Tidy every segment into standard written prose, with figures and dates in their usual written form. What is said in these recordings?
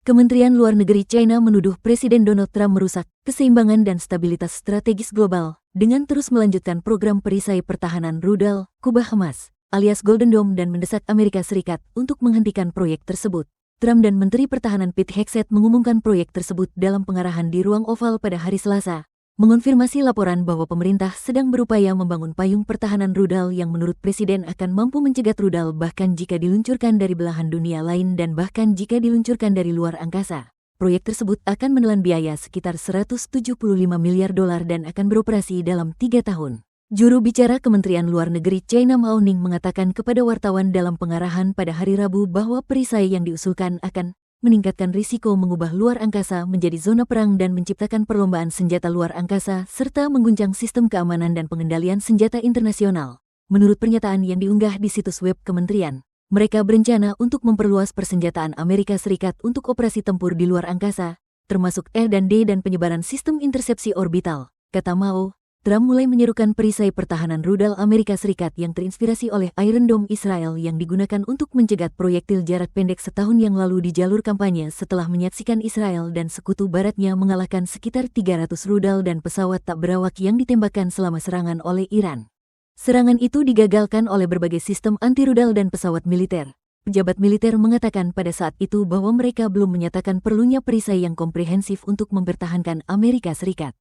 Kementerian Luar Negeri China menuduh Presiden Donald Trump merusak keseimbangan dan stabilitas strategis global dengan terus melanjutkan program perisai pertahanan rudal kubah emas alias Golden Dome dan mendesak Amerika Serikat untuk menghentikan proyek tersebut. Trump dan Menteri Pertahanan Pete Hegseth mengumumkan proyek tersebut dalam pengarahan di Ruang Oval pada hari Selasa, mengonfirmasi laporan bahwa pemerintah sedang berupaya membangun payung pertahanan rudal yang menurut Presiden akan mampu mencegat rudal bahkan jika diluncurkan dari belahan dunia lain dan bahkan jika diluncurkan dari luar angkasa. Proyek tersebut akan menelan biaya sekitar $175 miliar dan akan beroperasi dalam 3 tahun. Juru bicara Kementerian Luar Negeri China Mao Ning mengatakan kepada wartawan dalam pengarahan pada hari Rabu bahwa perisai yang diusulkan akan meningkatkan risiko mengubah luar angkasa menjadi zona perang dan menciptakan perlombaan senjata luar angkasa serta mengguncang sistem keamanan dan pengendalian senjata internasional. Menurut pernyataan yang diunggah di situs web kementerian, mereka berencana untuk memperluas persenjataan Amerika Serikat untuk operasi tempur di luar angkasa, termasuk R&D dan penyebaran sistem intersepsi orbital. Kata Mao, Trump mulai menyerukan perisai pertahanan rudal Amerika Serikat yang terinspirasi oleh Iron Dome Israel yang digunakan untuk mencegat proyektil jarak pendek setahun yang lalu di jalur kampanye setelah menyaksikan Israel dan sekutu baratnya mengalahkan sekitar 300 rudal dan pesawat tak berawak yang ditembakkan selama serangan oleh Iran. Serangan itu digagalkan oleh berbagai sistem anti-rudal dan pesawat militer. Pejabat militer mengatakan pada saat itu bahwa mereka belum menyatakan perlunya perisai yang komprehensif untuk mempertahankan Amerika Serikat.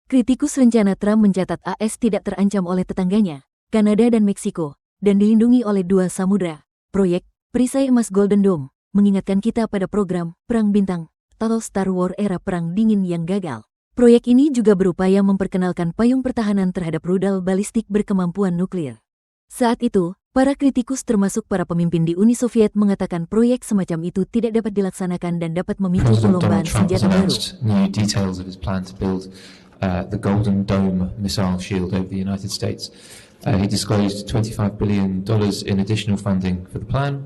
Kritikus rencana Trump mencatat AS tidak terancam oleh tetangganya, Kanada dan Meksiko, dan dilindungi oleh 2 samudra. Proyek perisai emas Golden Dome mengingatkan kita pada program Perang Bintang atau Star Wars era Perang Dingin yang gagal. Proyek ini juga berupaya memperkenalkan payung pertahanan terhadap rudal balistik berkemampuan nuklir. Saat itu, para kritikus termasuk para pemimpin di Uni Soviet mengatakan proyek semacam itu tidak dapat dilaksanakan dan dapat memicu perlombaan senjata baru. The Golden Dome missile shield over the United States. He disclosed $25 billion in additional funding for the plan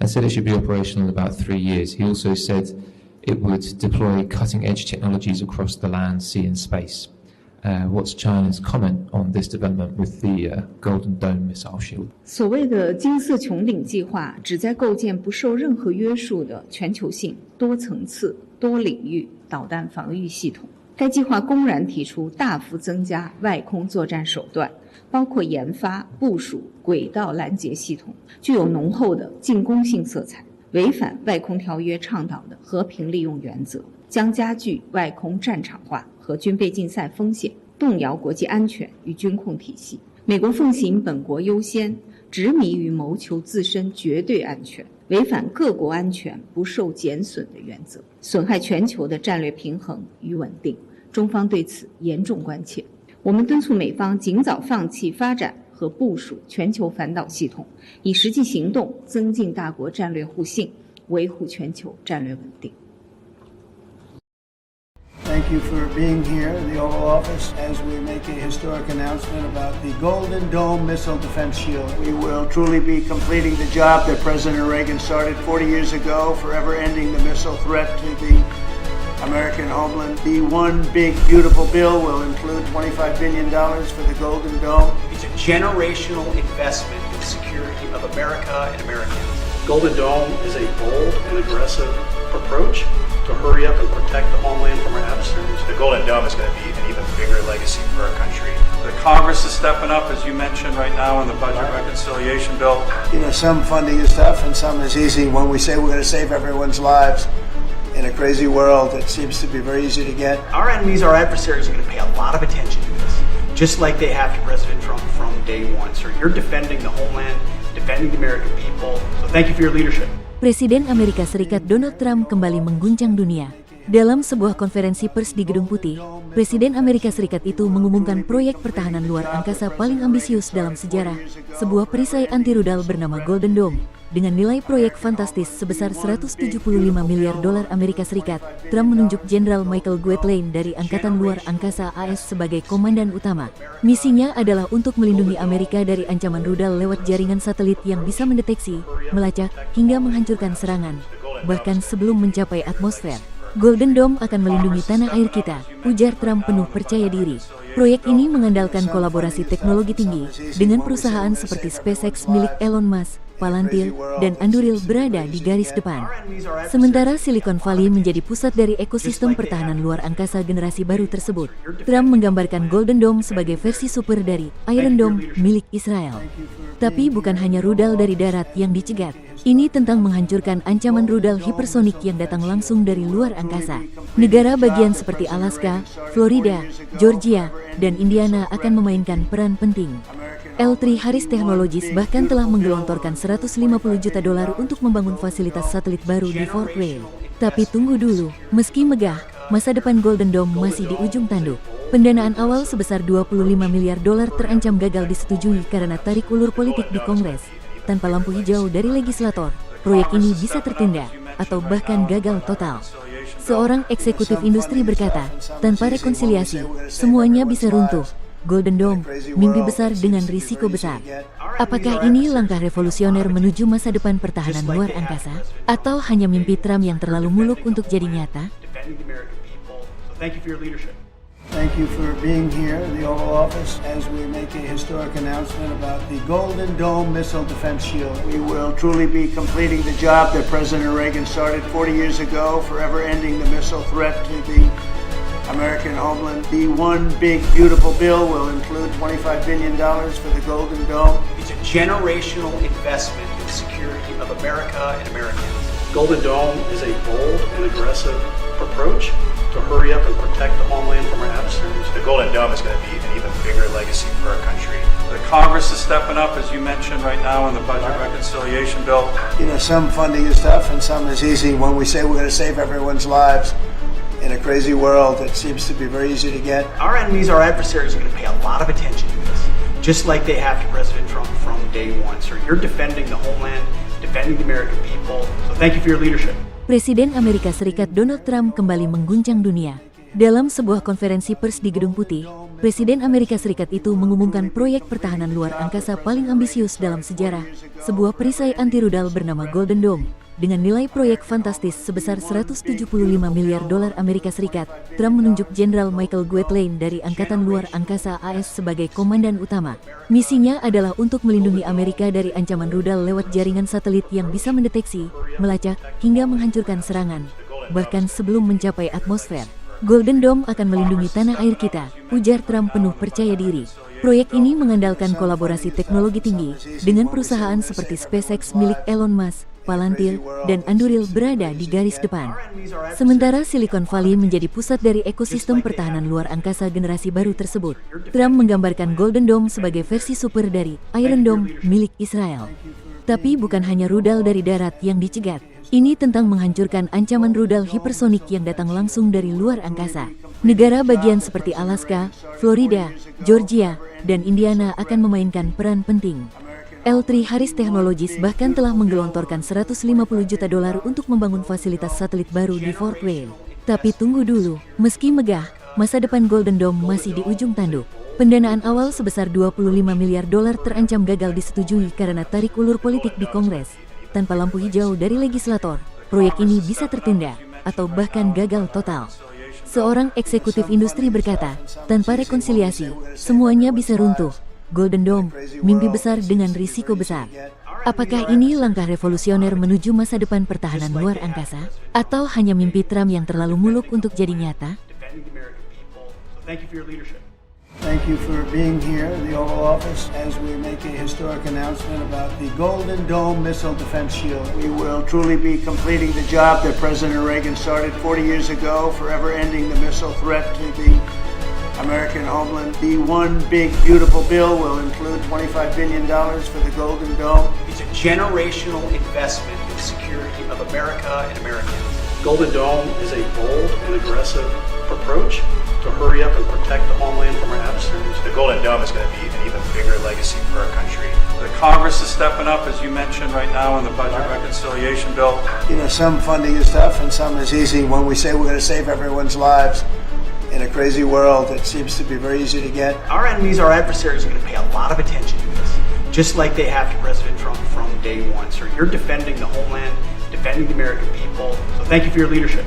and said it should be operational in about 3 years. He also said it would deploy cutting-edge technologies across the land, sea and space. What's China's comment on this development with the Golden Dome missile shield? 所谓的金色穹顶计划旨在构建不受任何约束的全球性、多层次、多领域导弹防御系统。该计划公然提出大幅增加外空作战手段，包括研发、部署轨道拦截系统，具有浓厚的进攻性色彩，违反外空条约倡导的和平利用原则，将加剧外空战场化和军备竞赛风险，动摇国际安全与军控体系。美国奉行本国优先，执迷于谋求自身绝对安全，违反各国安全不受减损的原则，损害全球的战略平衡与稳定。中方对此严重关切。我们敦促美方尽早放弃发展和部署全球反导系统，以实际行动增进大国战略互信，维护全球战略稳定。Thank you for being here in the Oval Office as we make a historic announcement about the Golden Dome missile defense shield. We will truly be completing the job that President Reagan started 40 years ago, forever ending the missile threat to the American homeland. The one big, beautiful bill will include $25 billion for the Golden Dome. It's a generational investment in the security of America and Americans. Golden Dome is a bold and aggressive approach to hurry up and protect the homeland from our adversaries. The Golden Dome is going to be an even bigger legacy for our country. The Congress is stepping up, as you mentioned, right now in the budget reconciliation bill. You know, some funding is tough and some is easy. When we say we're going to save everyone's lives in a crazy world, it seems to be very easy to get. Our enemies, our adversaries, are going to pay a lot of attention to this, just like they have to President Trump from day one. Sir, you're defending the homeland, defending the American people, so thank you for your leadership. Presiden Amerika Serikat Donald Trump kembali mengguncang dunia. Dalam sebuah konferensi pers di Gedung Putih, Presiden Amerika Serikat itu mengumumkan proyek pertahanan luar angkasa paling ambisius dalam sejarah, sebuah perisai anti-rudal bernama Golden Dome. Dengan nilai proyek fantastis sebesar $175 miliar Amerika Serikat, Trump menunjuk Jenderal Michael Guetlein dari Angkatan Luar Angkasa AS sebagai komandan utama. Misinya adalah untuk melindungi Amerika dari ancaman rudal lewat jaringan satelit yang bisa mendeteksi, melacak, hingga menghancurkan serangan, bahkan sebelum mencapai atmosfer. Golden Dome akan melindungi tanah air kita, ujar Trump penuh percaya diri. Proyek ini mengandalkan kolaborasi teknologi tinggi dengan perusahaan seperti SpaceX milik Elon Musk, Palantir, dan Anduril berada di garis depan. Sementara Silicon Valley menjadi pusat dari ekosistem pertahanan luar angkasa generasi baru tersebut, Trump menggambarkan Golden Dome sebagai versi super dari Iron Dome milik Israel. Tapi bukan hanya rudal dari darat yang dicegat. Ini tentang menghancurkan ancaman rudal hipersonik yang datang langsung dari luar angkasa. Negara bagian seperti Alaska, Florida, Georgia, dan Indiana akan memainkan peran penting. L3 Harris Technologies bahkan telah menggelontorkan $150 juta untuk membangun fasilitas satelit baru di Fort Wayne. Tapi tunggu dulu, meski megah, masa depan Golden Dome masih di ujung tanduk. Pendanaan awal sebesar $25 miliar terancam gagal disetujui karena tarik ulur politik di Kongres. Tanpa lampu hijau dari legislator, proyek ini bisa tertunda atau bahkan gagal total. Seorang eksekutif industri berkata, tanpa rekonsiliasi, semuanya bisa runtuh. Golden Dome, mimpi besar dengan risiko besar. Apakah ini langkah revolusioner menuju masa depan pertahanan luar angkasa? Atau hanya mimpi Trump yang terlalu muluk untuk jadi nyata? Thank you for being here in the Oval Office as we make a historic announcement about the Golden Dome missile defense shield. We will truly be completing the job that President Reagan started 40 years ago, forever ending the missile threat to the American homeland. The one big beautiful bill will include $25 billion for the Golden Dome. It's a generational investment in the security of America and Americans. Golden Dome is a bold and aggressive approach to hurry up and protect the homeland from our adversaries. The Golden Dome is going to be an even bigger legacy for our country. The Congress is stepping up, as you mentioned right now, in the budget reconciliation bill. You know, some funding is tough and some is easy. When we say we're going to save everyone's lives in a crazy world, it seems to be very easy to get. Our enemies, our adversaries, are going to pay a lot of attention to this, just like they have to President Trump from day one. So you're defending the homeland, defending the American people. So thank you for your leadership. Presiden Amerika Serikat Donald Trump kembali mengguncang dunia. Dalam sebuah konferensi pers di Gedung Putih, Presiden Amerika Serikat itu mengumumkan proyek pertahanan luar angkasa paling ambisius dalam sejarah, sebuah perisai anti rudal bernama Golden Dome. Dengan nilai proyek fantastis sebesar $175 miliar Amerika Serikat, Trump menunjuk Jenderal Michael Guetlein dari Angkatan Luar Angkasa AS sebagai komandan utama. Misinya adalah untuk melindungi Amerika dari ancaman rudal lewat jaringan satelit yang bisa mendeteksi, melacak, hingga menghancurkan serangan, bahkan sebelum mencapai atmosfer. Golden Dome akan melindungi tanah air kita, ujar Trump penuh percaya diri. Proyek ini mengandalkan kolaborasi teknologi tinggi dengan perusahaan seperti SpaceX milik Elon Musk, Palantir, dan Anduril berada di garis depan. Sementara Silicon Valley menjadi pusat dari ekosistem pertahanan luar angkasa generasi baru tersebut, Trump menggambarkan Golden Dome sebagai versi super dari Iron Dome milik Israel. Tapi bukan hanya rudal dari darat yang dicegat. Ini tentang menghancurkan ancaman rudal hipersonik yang datang langsung dari luar angkasa. Negara bagian seperti Alaska, Florida, Georgia, dan Indiana akan memainkan peran penting. L3 Harris Technologies bahkan telah menggelontorkan $150 juta untuk membangun fasilitas satelit baru di Fort Wayne. Tapi tunggu dulu, meski megah, masa depan Golden Dome masih di ujung tanduk. Pendanaan awal sebesar $25 miliar terancam gagal disetujui karena tarik ulur politik di Kongres. Tanpa lampu hijau dari legislator, proyek ini bisa tertunda atau bahkan gagal total. Seorang eksekutif industri berkata, tanpa rekonsiliasi, semuanya bisa runtuh. Golden Dome, mimpi besar dengan risiko besar. Apakah ini langkah revolusioner menuju masa depan pertahanan luar angkasa? Atau hanya mimpi Trump yang terlalu muluk untuk jadi nyata? Thank you for being here in the Oval Office as we make a historic announcement about the Golden Dome missile defense shield. We will truly be completing the job that President Reagan started 40 years ago, forever ending the missile threat to the American homeland. The one big beautiful bill will include $25 billion for the Golden Dome. It's a generational investment in the security of America and Americans. Golden Dome is a bold and aggressive approach to hurry up and protect the homeland from our adversaries. The Golden Dome is going to be an even bigger legacy for our country. The Congress is stepping up, as you mentioned right now, in the budget reconciliation bill. You know, some funding is tough and some is easy. When we say we're going to save everyone's lives in a crazy world, it seems to be very easy to get. Our enemies, our adversaries, are going to pay a lot of attention to this, just like they have to President Trump from day one. So you're defending the homeland, defending the American people. So thank you for your leadership.